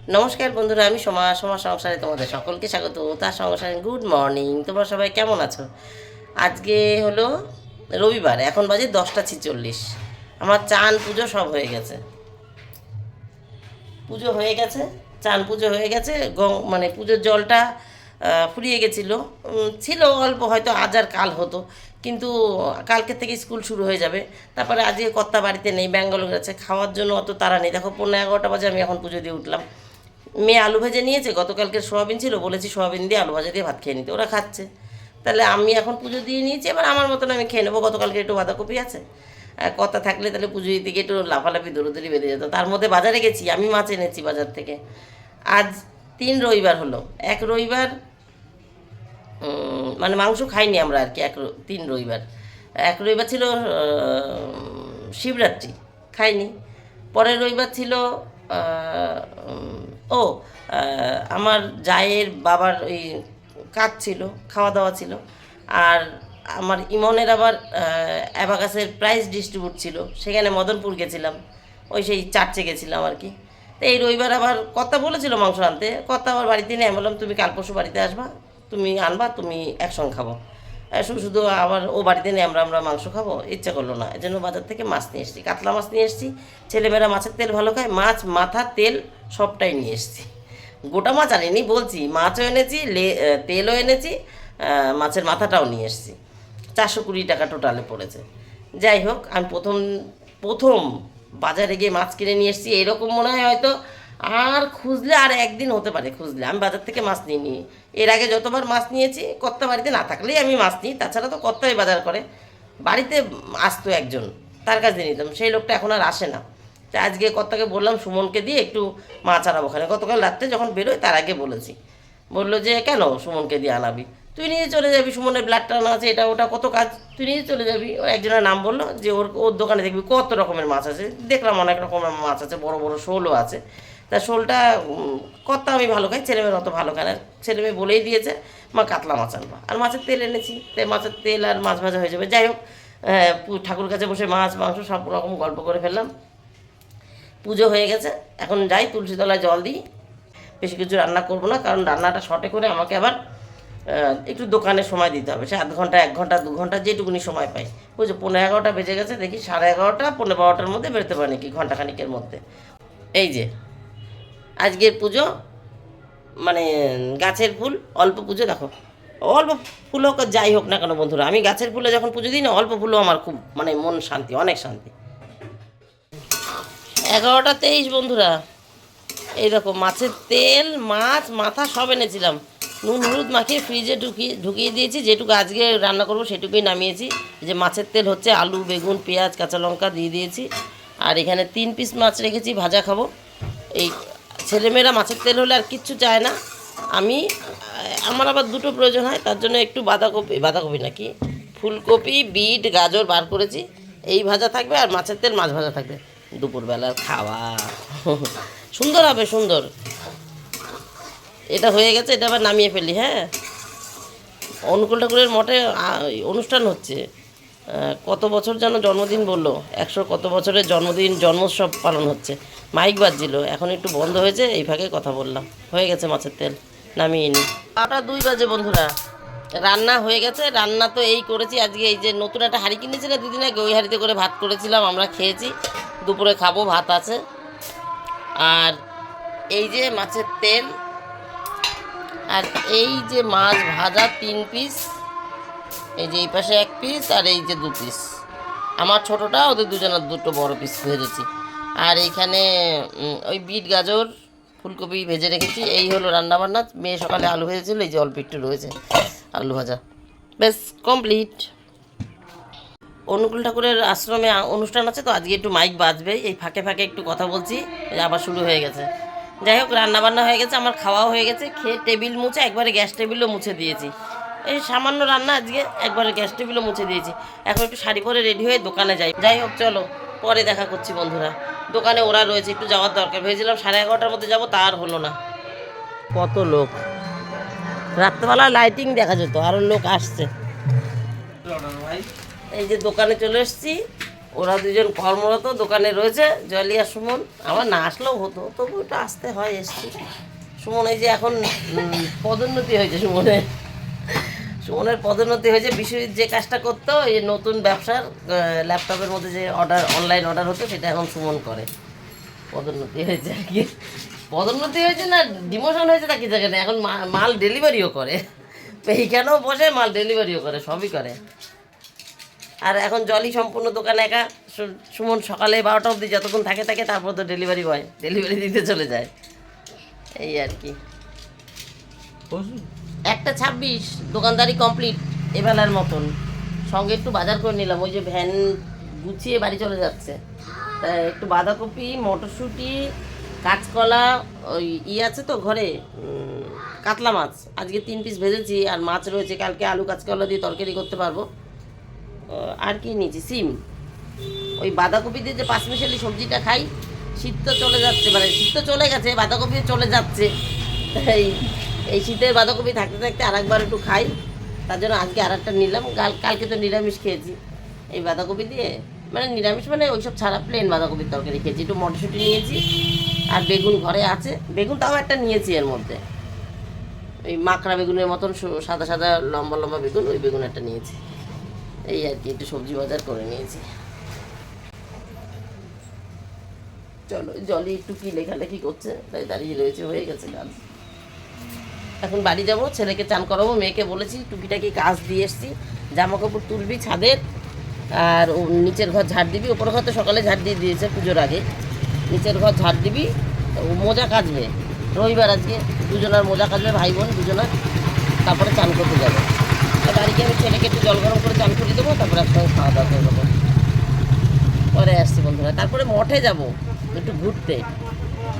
নমস্কার বন্ধুরা, আমি সোমা সংসারে তোমাদের সকলকে স্বাগত। তার সংসারে গুড মর্নিং। তোমরা সবাই কেমন আছো? আজকে হলো রবিবার, এখন বাজে 10টা 46। আমার চান পুজো সব হয়ে গেছে, পুজো হয়ে গেছে, চান পুজো হয়ে গেছে। মানে পুজোর জলটা ফুরিয়ে গেছিলো, ছিল অল্প, হয়তো আজ আর কাল হতো, কিন্তু কালকে থেকে স্কুল শুরু হয়ে যাবে। তারপরে আজকে কর্তা বাড়িতে নেই, ব্যাঙ্গালোর গেছে, খাওয়ার জন্য অত তাড়া নেই। দেখো 11:30 বাজে আমি এখন পুজো দিয়ে উঠলাম। মেয়ে আলু ভেজে নিয়েছে, গতকালকে সোয়াবিন ছিল, বলেছি সোয়াবিন দিয়ে আলু ভাজা দিয়ে ভাত খেয়ে নিতে, ওরা খাচ্ছে। তাহলে আমি এখন পুজো দিয়ে নিয়েছি, এবার আমার মতন আমি খেয়ে নেবো। গতকালকে একটু বাঁধাকপি আছে, কথা থাকলে তাহলে পুজো দিতে গিয়ে একটু লাফালাফি দৌড়োদৌড়ি বেঁধে যেত। তার মধ্যে বাজারে গেছি, আমি মাছ এনেছি বাজার থেকে। আজ 3 রবিবার হলো। এক রবিবার মানে মাংস খাইনি আমরা আর কি, 3 রবিবার। এক রবিবার ছিল শিবরাত্রি, খাইনি। পরের রবিবার ছিল ও আমার জায়ের বাবার ওই কাজ ছিল, খাওয়া দাওয়া ছিল। আর আমার ইমনের আবার অ্যাবাকাসের প্রাইজ ডিস্ট্রিবিউট ছিল, সেখানে মদনপুর গেছিলাম, ওই সেই চার্চে গেছিলাম আর কি। তো এই রবিবার আবার কথা বলেছিল মাংস আনতে, কথা আবার বাড়িতে নিয়ে বললাম তুমি কাল পরশু বাড়িতে আসবা, তুমি আনবা, তুমি একসঙ্গে খাবো। শুধু শুধু আবার ও বাড়িতে নিয়ে আমরা মাংস খাবো, ইচ্ছা করলো না। এই জন্য বাজার থেকে মাছ নিয়ে এসেছি, কাতলা মাছ নিয়ে এসেছি। ছেলেমেয়েরা মাছের তেল ভালো খায়, মাছ মাথা তেল সবটাই নিয়ে এসেছি। গোটা মাছ আনিনি বলছি, মাছও এনেছি, তেলও এনেছি, মাছের মাথাটাও নিয়ে এসেছি। 420 টাকা টোটালে পড়েছে। যাই হোক, আমি প্রথম প্রথম বাজারে গিয়ে মাছ কিনে নিয়ে এসেছি। এরকম মনে হয় হয়তো আর খুঁজলে আর একদিন হতে পারে, খুঁজলে আমি বাজার থেকে মাছ নিয়ে নিই। এর আগে যতবার মাছ নিয়েছি, কর্তা বাড়িতে না থাকলেই আমি মাছ নিই, তাছাড়া তো কর্তাই বাজার করে। বাড়িতে আসতো একজন, তার কাছে দিয়ে নিতাম, সেই লোকটা এখন আর আসে না। তা আজকে কর্তাকে বললাম সুমনকে দিয়ে একটু মাছ আনাবো ওখানে। গতকাল রাত্রে যখন বেরোয় তার আগে বলেছি, বললো যে কেন সুমনকে দিয়ে আনাবি, তুই নিয়ে চলে যাবি, সুমনের ব্লাড টানা আছে, এটা ওটা কত কাজ, তুই নিয়ে চলে যাবি। ও একজনের নাম বললো যে ওর ওর দোকানে দেখবি কত রকমের মাছ আছে। দেখলাম অনেক রকমের মাছ আছে, বড় বড় শোলও আছে। তা শোলটা কত আমি ভালো খাই, ছেলেমেয়ের অত ভালো খায় না। ছেলেমেয়ে বলেই দিয়েছে মা কাতলা মাছ আনবা, আর মাছের তেল এনেছি, তাই মাছের তেল আর মাছ ভাজা হয়ে যাবে। যাই হোক, ঠাকুর কাছে বসে মাছ মাংস সব রকম গল্প করে ফেললাম। পুজো হয়ে গেছে, এখন যাই তুলসী তলায় জল দিই। বেশি কিছু রান্না করবো না, কারণ রান্নাটা শর্টে করে আমাকে আবার একটু দোকানে সময় দিতে হবে। সে 0.5 ঘন্টা 1 ঘন্টা 2 ঘন্টা যেটুকুনি সময় পাই। বুঝছো, 11:30 বেজে গেছে, দেখি 11:30 12:15 মধ্যে বেরোতে পারি নাকি, ঘন্টাখানিকের মধ্যে। এই যে আজকের পুজো, মানে গাছের ফুল, অল্প পুজো। দেখো অল্প ফুল হোক যাই হোক না কেন বন্ধুরা, আমি গাছের ফুলে যখন পুজো দিই না, অল্প ফুলও আমার খুব মানে মন শান্তি, অনেক শান্তি। 11:23 বন্ধুরা। এই দেখো মাছের তেল মাছ মাথা সব এনেছিলাম, নুন হলুদ মাখিয়ে ফ্রিজে ঢুকিয়ে দিয়েছি। যেটুকু আজকে রান্না করবো সেটুকুই নামিয়েছি। যে মাছের তেল হচ্ছে আলু বেগুন পেঁয়াজ কাঁচা লঙ্কা দিয়ে দিয়েছি। আর এখানে 3 পিস মাছ রেখেছি, ভাজা খাবো। এই ছেলেমেয়েরা মাছের তেল হলে আর কিচ্ছু চায় না। আমার আবার দুটো প্রয়োজন হয়, তার জন্য একটু বাঁধাকপি নাকি ফুলকপি বিট গাজর বার করেছি, এই ভাজা থাকবে, আর মাছের তেল মাছ ভাজা থাকবে। দুপুরবেলার খাওয়া সুন্দর হবে, সুন্দর। এটা হয়ে গেছে, এটা আবার নামিয়ে ফেলি। হ্যাঁ, অনুকূল ঠাকুরের মঠে অনুষ্ঠান হচ্ছে। কত বছর যেন জন্মদিন বললো, 100 কত বছরের জন্মোৎসব পালন হচ্ছে। মাইক বাজছিল, এখন একটু বন্ধ হয়েছে, এই ফাঁকে কথা বললাম। হয়ে গেছে মাছের তেল, নামিয়ে নিই। 2:02 বাজে বন্ধুরা। রান্না হয়ে গেছে, রান্না তো এই করেছি আজকে। এই যে নতুন একটা হাঁড়ি কিনেছিল দুদিন আগে, ওই হাঁড়িতে করে ভাত করেছিলাম, আমরা খেয়েছি। দুপুরে খাবো, ভাত আছে। আর এই যে মাছের তেল, আর এই যে মাছ ভাজা 3 পিস, এই যে এই পাশে 1 পিস, আর এই যে 2 পিস। আমার ছোটোটা, ওদের দুজনের দুটো বড় পিস ভেজেছি। আর এইখানে ওই বিট গাজর ফুলকপি ভেজে রেখেছি। এই হলো রান্নাবান্না। মেয়ে সকালে আলু ভেজেছিল, এই যে অল্প একটু রয়েছে আলু ভাজা, বেশ কমপ্লিট। অনুকূল ঠাকুরের আশ্রমে অনুষ্ঠান আছে, তো আজকে একটু মাইক বাজবে, এই ফাঁকে ফাঁকে একটু কথা বলছি। আবার শুরু হয়ে গেছে। যাই হোক, রান্নাবান্না হয়ে গেছে, আমার খাওয়াও হয়ে গেছে। খেয়ে টেবিল মুছে একবারে গ্যাস টেবিলও মুছে দিয়েছি। এই সামান্য রান্না আজকে, একবারে গ্যাস টেবিলও মুছে দিয়েছি। এখন একটু শাড়ি পরে রেডি হয়ে দোকানে যাই। যাই হোক, চলো পরে দেখা করছি বন্ধুরা। দোকানে ওরা রয়েছে, একটু যাওয়ার দরকার। ভেবেছিলাম 11:30 মধ্যে যাবো, তা আর হলো না। কত লোক, রাত্রেবেলা লাইটিং দেখা যেত, আরও লোক আসছে। এই যে দোকানে চলে এসেছি, ওরা দুজন কর্মরত দোকানে রয়েছে, জলি আর সুমন। আমার না আসলেও হতো, তবু একটু আসতে হয়, এসছি। সুমন এই যে এখন পদোন্নতি হয়েছে সুমনের পদোন্নতি হয়েছে। বিশ্বজিৎ যে কাজটা করতো, এই নতুন ব্যবসার ল্যাপটপের মধ্যে যে অনলাইন অর্ডার হতো, সেটা এখন সুমন করে। পদোন্নতি হয়েছে আর কি। পদোন্নতি হয়েছে না ডিমোশন হয়েছে তা কি জায়গা নেই, এখন মাল ডেলিভারিও করে, এইখানেও বসে মাল ডেলিভারিও করে, সবই করে। আর এখন জলি সম্পূর্ণ দোকান একা। সুমন সকালে 12টা অবধি যতক্ষণ থাকে, তারপর তো ডেলিভারি বয় ডেলিভারি দিতে চলে যায়, এই আর কি। 1:26 দোকানদারি কমপ্লিট এবেলার মতন। সঙ্গে একটু বাজার করে নিলাম, ওই যে ভ্যান গুছিয়ে বাড়ি চলে যাচ্ছে, তাই একটু বাঁধাকপি, মটরশুঁটি, কাঁচকলা, ওই আছে তো ঘরে কাতলা মাছ, আজকে 3 পিস ভেজেছি, আর মাছ রয়েছে, কালকে আলু কাঁচকলা দিয়ে তরকারি করতে পারবো। আর কি নিয়েছি, সিম। ওই বাঁধাকপি দিয়ে যে পাঁচমিশালি সবজিটা খাই, শীত তো চলে যাচ্ছে, মানে শীত তো চলে গেছে, বাঁধাকপিও চলে যাচ্ছে, এই শীতের বাঁধাকপি থাকতে থাকতে আর একবার একটু খাই, তার জন্য আজকে আর একটা নিলাম। কালকে তো নিরামিষ খেয়েছি, এই বাঁধাকপি দিয়ে, মানে নিরামিষ মানে ওইসব ছাড়া প্লেন বাঁধাকপির তরকারি খেয়েছি। একটু মটরশুঁটি নিয়েছি, আর বেগুন ঘরে আছে, বেগুন তাও একটা নিয়েছি এর মধ্যে, ওই মাকড়া বেগুনের মতন সাদা সাদা লম্বা লম্বা বেগুন, ওই বেগুন একটা নিয়েছি, এই আর কি। একটু সবজি বাজার করে নিয়েছি। চলো, জলি একটু কি লেখালেখি করছে, তাই দাঁড়িয়ে রয়েছে, হয়ে গেছে কাজ। এখন বাড়ি যাব, ছেলেকে চান করাবো, মেয়েকে বলেছি টুকিটাকি কাজ দিয়ে এসছি, জামা কাপড় তুলবি ছাদের, আর নিচের ঘর ঝাড় দিবি। ওপর ঘর তো সকালে ঝাড় দিয়ে দিয়েছে পুজোর আগে, নিচের ঘর ঝাড় দিবি। মোজা কাচবে, রবিবার আজকে, দুজনার মোজা কাচবে, ভাই বোন দুজনার, তারপরে চান করতে যাবে। বাড়িতে আমি ছেলেকে একটু জল গরম করে চান করে দেবো, তারপরে একসঙ্গে খাওয়া দাওয়া করে দেবো। পরে আসছি বন্ধুরা, তারপরে মঠে যাব একটু ঘুরতে।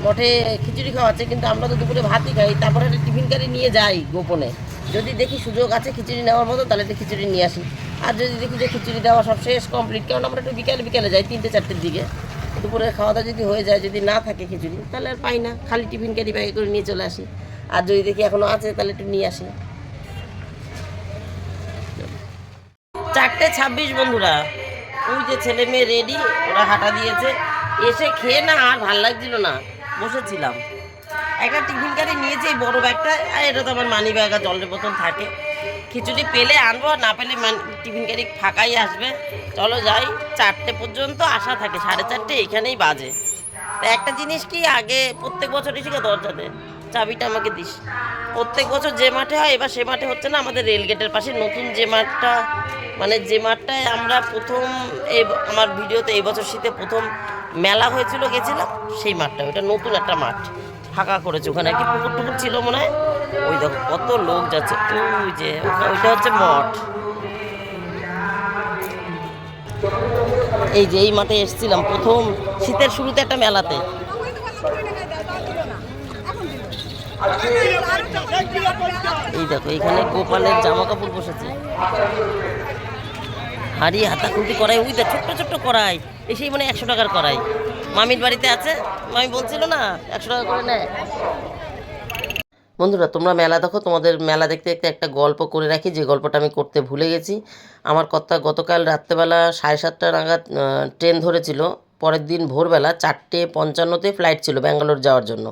মঠে খিচুড়ি খাওয়াচ্ছে, কিন্তু আমরা তো দুপুরে ভাতই খাই, তারপরে একটা টিফিন কারি নিয়ে যাই গোপনে, যদি দেখি সুযোগ আছে খিচুড়ি নেওয়ার মতো, তাহলে একটু খিচুড়ি নিয়ে আসি। আর যদি দেখি যে খিচুড়ি দেওয়া সব শেষ কমপ্লিট, কারণ আমরা একটু বিকেলে যাই, 3টে-4টের দিকে, দুপুরে খাওয়া দাওয়া যদি হয়ে যায়, যদি না থাকে খিচুড়ি, তাহলে আর পাই না, খালি টিফিন ক্যারি ব্যাগে করে নিয়ে চলে আসি। আর যদি দেখি এখনও আছে, তাহলে একটু নিয়ে আসি। 4:26 বন্ধুরা, ওই যে ছেলে মেয়ে রেডি, ওরা হাঁটা দিয়েছে, এসে খেয়ে না আর ভাল লাগছিল না, বসেছিলাম। একটা টিফিন কারি নিয়েছি, এই বড় ব্যাগটা, আর এটা তো আমার মানি ব্যাগ আর জলের বোতল থাকে, খিচুড়ি পেলে আনবো, না পেলে টিফিন কারি ফাঁকাই আসবে। চলো যাই, 4টে পর্যন্ত আশা থাকে, 4:30 এখানেই বাজে। তা একটা জিনিস কি, আগে প্রত্যেক বছর এসে দরজাতে চাবিটা আমাকে দিস, প্রত্যেক বছর যে মাঠে হয়, এবার সে মাঠে হচ্ছে না, আমাদের রেলগেটের পাশে নতুন যে মাঠটা, মানে যে মাঠটায় আমরা প্রথম আমার ভিডিওতে এই বছর শীতে প্রথম মেলা হয়েছিল, গেছিলাম সেই মাঠটা, ওইটা নতুন একটা মাঠ ফাঁকা করেছে, ওখানে কি পুকুর টুকুর ছিল মনে হয়, ওই দেখো কত লোক যাচ্ছে, ওই যে ওইটা হচ্ছে মঠ। এই যে এই মাঠে এসেছিলাম প্রথম শীতের শুরুতে একটা মেলাতে। এই দেখো এখানে গোপালের জামা কাপড় বসেছে, হাড়ি হাতাখুন্তি করাই, ওই দেখ ছোট্ট ছোট্ট করাই, এই সেই মানে 100 টাকার করাই, মামির বাড়িতে আছে, মামি বলছিল না 100 টাকা করে নেয়। বন্ধুরা তোমরা মেলা দেখো, তোমাদের মেলা দেখতে দেখতে একটা গল্প করে রাখি, যে গল্পটা আমি করতে ভুলে গেছি। আমার কথা, গতকাল রাত্রেবেলা 7:30 নাগাদ ট্রেন ধরেছিল, পরের দিন ভোরবেলা 4:55 ফ্লাইট ছিল ব্যাঙ্গালোর যাওয়ার জন্য,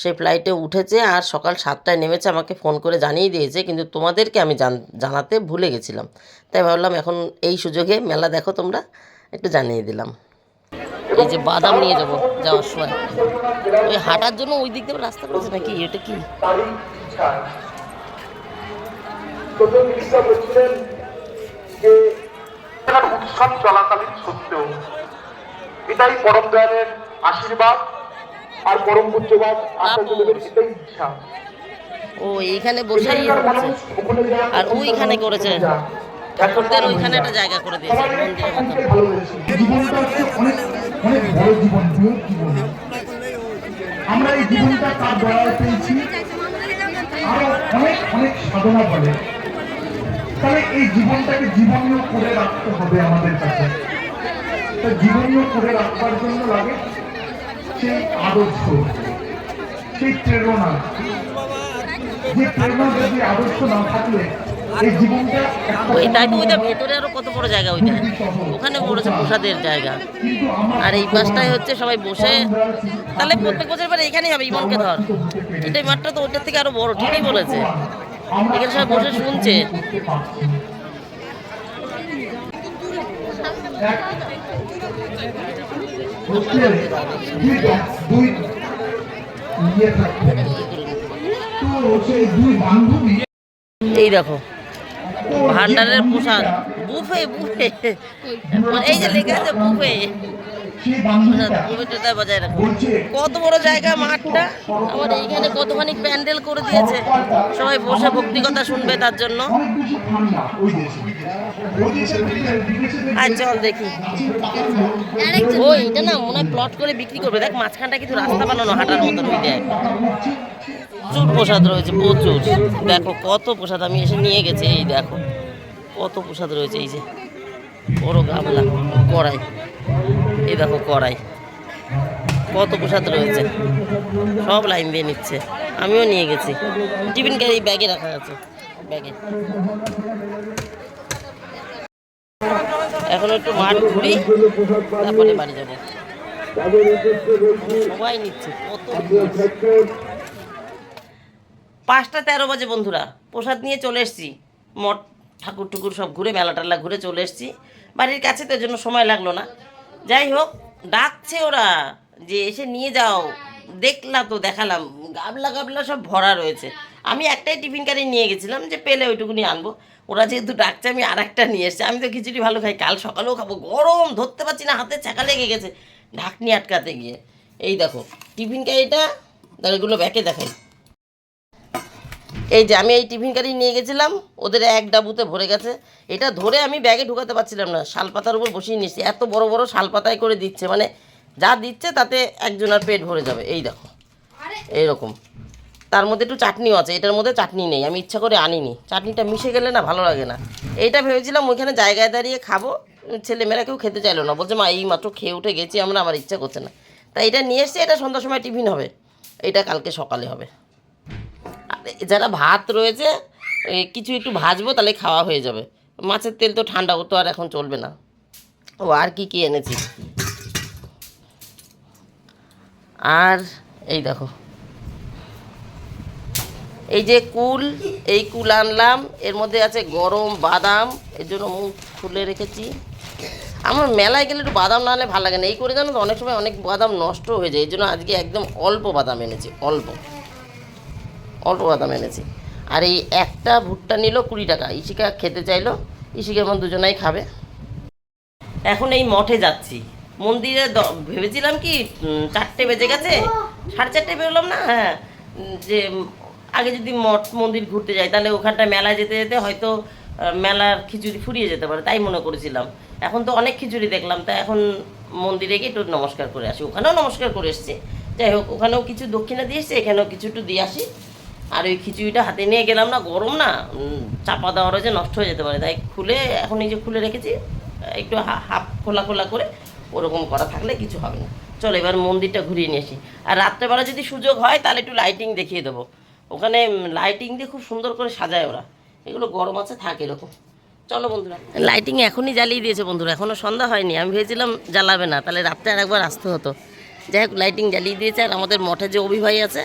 সেই ফ্লাইটে উঠেছে, আর সকাল 7টায় নেমেছে, আমাকে ফোন করে জানিয়ে দিয়েছে, কিন্তু তোমাদেরকে আমি জানাতে ভুলে গেছিলাম, তাই ভাবলাম এখন এই সুযোগে মেলা দেখো তোমরা, একটু জানিয়ে দিলাম। এই যে বাদাম নিয়ে যাবো যাওয়ার সময়, ওই হাঁটার জন্য ওই দিক দিয়ে রাস্তা করেছে নাকি, এটা কি? উৎসব চলাকালীন সত্ত্বেও এটাই পরম দয়ালের আশীর্বাদ আর পরম পূজ্যবাদ আচার্যদেবের এটাই ইচ্ছা। ও এইখানে বসেই হচ্ছে, আর ওইখানে করেছে ঠাকুরদের, ওইখানে একটা জায়গা করে দিয়েছে মন্দিরের মতো। জীবনটা হচ্ছে অনেক অনেক বড় জীবন, বৃহৎ জীবন। আমরা এই জীবনটা তার দয়ায় পেয়েছি, আরো অনেক অনেক সাধনা বলে, তাহলে এই জীবনটাকে জীবনীয় করে রাখতে হবে আমাদের কাছে। জীবনীয় করে রাখবার জন্য লাগে সেই আদর্শ, সেই প্রেরণা, যে প্রেরণা যদি আদর্শ না থাকলে এই জীবনটা ওই তাই তো ওইটা ভেতরে আরো কত বড় জায়গা ওইটা, ওখানে পড়েছে প্রসাদের জায়গা। কিন্তু আমার আর এই পাশটায় হচ্ছে সবাই বসে, তাহলে প্রত্যেক বছর পরে এখানেই হবে ইমনকে ধর, এটাই মাঠটা তো ওইটার থেকে আরো বড়, ঠিকই বলেছে। এখানে সবাই বসে শুনছে। দুই ইয়ে থাকতে তো সেই দুই বান্ধবী এই দেখো ভান্ডারের প্রসাদ, বুফে বুফে, এই যে লেখা আছে বুফে, সেই বান্ধবীটা বুফেটা বজায় রাখো। বলছে কত বড় জায়গা মাঠটা, আবার এইখানে কতখানি প্যান্ডেল করে দিয়েছে, সবাই বসে ভক্তি কথা শুনবে তার জন্য। অনেক বেশি ঠান্ডা ওই দেশে ওই দেশের বিদেশে আর চল দেখি। ও এটা না মনে হয় প্লট করে বিক্রি করবে, দেখ মাঝখানটা কিছু রাস্তা বানানো হাঁটার মতন, ওই দেখ প্রচুর প্রসাদ রয়েছে প্রচুর। দেখো কত প্রসাদ, আমি এসে নিয়ে গেছি, এই দেখো কত প্রসাদ রয়েছে। এই যে বড় গামলা, কড়াই, এই দেখো কড়াই, কত প্রসাদ রয়েছে, সব লাইন দিয়ে নিচ্ছে। আমিও নিয়ে গেছি, টিফিন ক্যারি ব্যাগে রাখা আছে, ব্যাগে। এখন একটু মাঠ ঘুরি, তারপরে বাড়ি যাবো। সবাই নিচ্ছে, কত 5:13 বাজে বন্ধুরা, প্রসাদ নিয়ে চলে এসেছি। মঠ ঠাকুর টুকুর সব ঘুরে, মেলা টালা ঘুরে চলে এসেছি বাড়ির কাছে, তো এর জন্য সময় লাগলো না। যাই হোক, ডাকছে ওরা যে এসে নিয়ে যাও, দেখলাম তো দেখালাম, গাবলা গাবলা সব ভরা রয়েছে। আমি একটাই টিফিন কারি নিয়ে গেছিলাম যে পেলে ওইটুকুনি আনবো, ওরা যেহেতু ডাকছে আমি আর একটা নিয়ে এসেছি। আমি তো খিচুড়ি ভালো খাই, কাল সকালেও খাবো, গরম ধরতে পারছি না, হাতে ছাকা লেগে গেছে ঢাকনি আটকাতে গিয়ে। এই দেখো টিফিন কারিটা, তাহলে এগুলো ব্যাকে দেখাই। এই যে আমি এই টিফিন কারি নিয়ে গেছিলাম, ওদের এক ডাবুতে ভরে গেছে। এটা ধরে আমি ব্যাগে ঢুকাতে পারছিলাম না, শালপাতার উপর বসিয়ে নিচ্ছি, এত বড় বড় শালপাতায় করে দিচ্ছে, মানে যা দিচ্ছে তাতে একজনের পেট ভরে যাবে। এই দেখো এইরকম, তার মধ্যে একটু চাটনিও আছে, এটার মধ্যে চাটনি নেই, আমি ইচ্ছা করে আনিনি, চাটনিটা মিশে গেলে না ভালো লাগে না। এইটা ভেবেছিলাম ওইখানে জায়গায় দাঁড়িয়ে খাবো, ছেলেমেয়েরা কেউ খেতে চাইলো না, বলছে মা এই মাত্র খেয়ে উঠে গেছি আমরা, আমার ইচ্ছা করছে না। তাই এটা নিয়ে এসছি, এটা সন্ধ্যার সময় টিফিন হবে, এটা কালকে সকালে হবে। আর যারা ভাত রয়েছে কিছু একটু ভাজবো, তাহলে খাওয়া হয়ে যাবে। মাছের তেল তো ঠান্ডা, ও তো আর এখন চলবে না। ও আর কি কি এনেছি, আর এই দেখো এই যে কুল, এই কুল আনলাম, এর মধ্যে আছে গরম বাদাম, এর জন্য মুখ খুলে রেখেছি। আমার মেলায় গেলে একটু বাদাম না হলে ভালো লাগে না, এই করে জানো তো অনেক সময় অনেক বাদাম নষ্ট হয়ে যায়, এই জন্য আজকে একদম অল্প বাদাম এনেছি, অল্প অল্প বাদাম এনেছি। আর এই একটা ভুট্টা নিল 20 টাকা, ইশিকা খেতে চাইলো, ইশিকা আমার দুজনাই খাবে। এখন এই মঠে যাচ্ছি, মন্দিরে ভেবেছিলাম কি 4টে বেজে গেছে, 4:30 বেরোলাম না, হ্যাঁ, যে আগে যদি মঠ মন্দির ঘুরতে যাই তাহলে ওখানটা মেলায় যেতে যেতে হয়তো মেলার খিচুড়ি ফুরিয়ে যেতে পারে, তাই মনে করেছিলাম। এখন তো অনেক খিচুড়ি দেখলাম, তাই এখন মন্দিরে গিয়ে একটু নমস্কার করে আসি, ওখানেও নমস্কার করে এসেছি। যাই হোক, ওখানেও কিছু দক্ষিণা দিয়ে এসেছি, এখানেও কিছু একটু দিয়ে আসি। আর ওই খিচুড়িটা হাতে নিয়ে গেলাম না, গরম না, চাপা দেওয়া রয়েছে, নষ্ট হয়ে যেতে পারে, তাই খুলে এখন এই যে খুলে রেখেছি, একটু হাফ খোলা খোলা করে, ওরকম করা থাকলে কিছু হবে না। চলো এবার মন্দিরটা ঘুরিয়ে নিয়ে আসি। আর রাত্রেবেলা যদি সুযোগ হয় তাহলে একটু লাইটিং দেখিয়ে দেবো, ওখানে লাইটিং দিয়ে খুব সুন্দর করে সাজায় ওরা, এগুলো গরম আছে থাকে এরকম। চলো বন্ধুরা, লাইটিং এখনই জ্বালিয়ে দিয়েছে বন্ধুরা, এখনও সন্ধ্যা হয়নি, আমি ভেবেছিলাম জ্বালাবে না, তাহলে রাত্রে আর একবার আসতে হতো। যাই হোক, লাইটিং জ্বালিয়ে দিয়েছে। আর আমাদের মঠে যে অভিভাই আছে,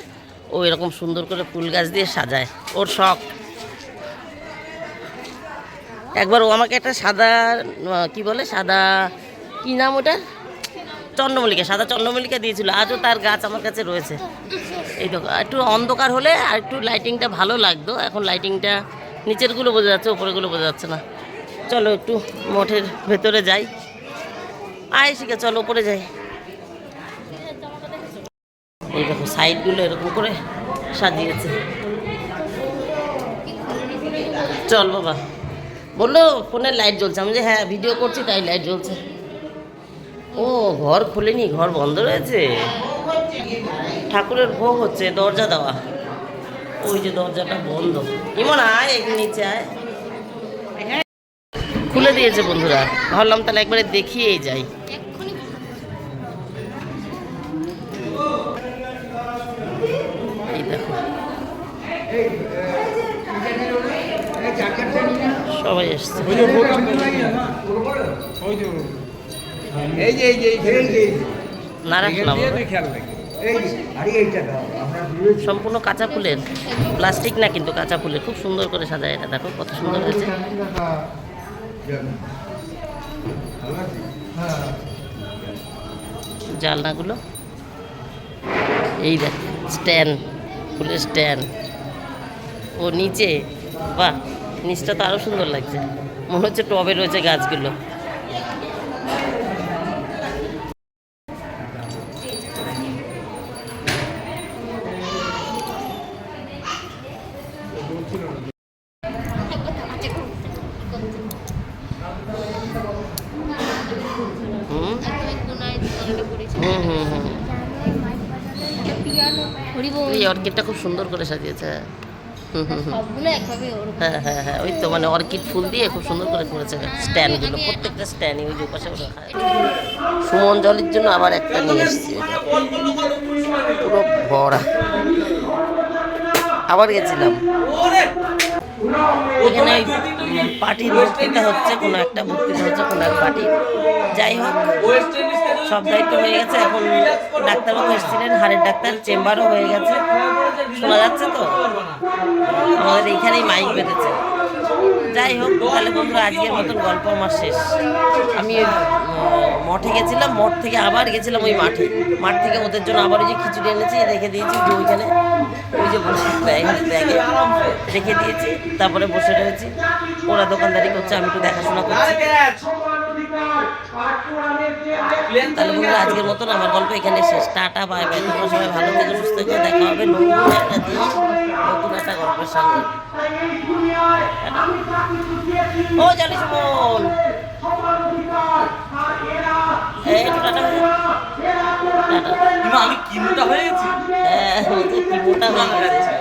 ও এরকম সুন্দর করে ফুল গাছ দিয়ে সাজায়, ওর শখ। একবার ও আমাকে একটা সাদা কি বলে, সাদা কি নাম ওটা, চন্দ্রমল্লিকা, সাদা চন্দ্রমল্লিকা দিয়েছিল, আজও তার গাছ আমার কাছে রয়েছে। এই তো একটু অন্ধকার হলে আর একটু লাইটিংটা ভালো লাগতো, এখন লাইটিংটা নিচেরগুলো বোঝা যাচ্ছে, ওপরেগুলো বোঝা যাচ্ছে না। চলো একটু মঠের ভেতরে যাই, আয় শিখে চলো ওপরে যাই। এই দেখো সাইডগুলো এরকম করে সাজিয়েছে। চল বাবা, বললো ফোনের লাইট জ্বলছে, আমি যে হ্যাঁ ভিডিও করছি তাই লাইট জ্বলছে। ও ঘর খুলেনি, ঘর বন্ধ রয়েছে, ঠাকুরের ভোগ হচ্ছে, দরজা দেওয়া, ওই যে দরজাটা বন্ধ। ইমন আয়, এখানে নিচে আয়, খুলে দিয়েছে বন্ধুরা, ভাবলাম তাহলে একবারে দেখিয়েই যাই। এই দেখো সবাই এসছে। না রাখলাম সম্পূর্ণ কাঁচা ফুলের, প্লাস্টিক না কিন্তু কাঁচা ফুলের, খুব সুন্দর করে সাজায়। এটা দেখো কত সুন্দর হয়েছে। জানলাগুলো এই দেখ, স্ট্যান্ড, ফুলের স্ট্যান্ড। ও নিচে, বাহ, নিচটা তো আরও সুন্দর লাগছে, মনে হচ্ছে টবে রয়েছে গাছগুলো। হুম হুম হুম হুম এই অর্কিডটা খুব সুন্দর করে সাজিয়েছে। হুম হুম হুম হ্যাঁ হ্যাঁ হ্যাঁ, ওই তো মানে অর্কিড ফুল দিয়ে খুব সুন্দর করে করেছে স্ট্যান্ডগুলো, প্রত্যেকটা স্ট্যান্ডই ওই যে পাশে রাখা। সুমন জলের জন্য আবার একটা নিয়ে এসেছি, পুরো ভরা। আবার গেছিলাম এখানে, ওই পার্টির বক্তৃতা হচ্ছে, কোনো একটা বক্তৃতা হচ্ছে কোনো এক পার্টির। যাই হোক, সব দায়িত্ব হয়ে গেছে। এখন ডাক্তারবাবু এসেছিলেন, হাড়ের ডাক্তার, চেম্বারও হয়ে গেছে। শোনা যাচ্ছে তো, আমাদের এইখানেই মাইক বেঁধেছে। যাই হোক, তাহলে বন্ধুরা আজকের মতন গল্প আমার শেষ। আমি ওই মঠে গেছিলাম, মঠ থেকে আবার গেছিলাম ওই মাঠে, মাঠ থেকে ওদের জন্য আবার ওই যে খিচুড়ি এনেছি, রেখে দিয়েছি যে ওইখানে, ওই যে বসে ব্যাগে রেখে দিয়েছি। তারপরে বসে রয়েছি, ওরা দোকানদারি করছে, আমি একটু দেখাশোনা করছি। তাহলে বন্ধুরা আজকের মতন আমার গল্প এখানে শেষ। Tata, bye bye. তোমরা সবাই ভালো থেকো, সুস্থ থেকো। দেখা হবে নতুন একটা দিন, নতুন একটা গল্পের সঙ্গে। ও জানি সুমন, এই একটু টাটা হয়ে যা। টাটা। আমি কি মোটা হয়ে গেছি? হ্যাঁ, কি মোটা হয়ে গেছে।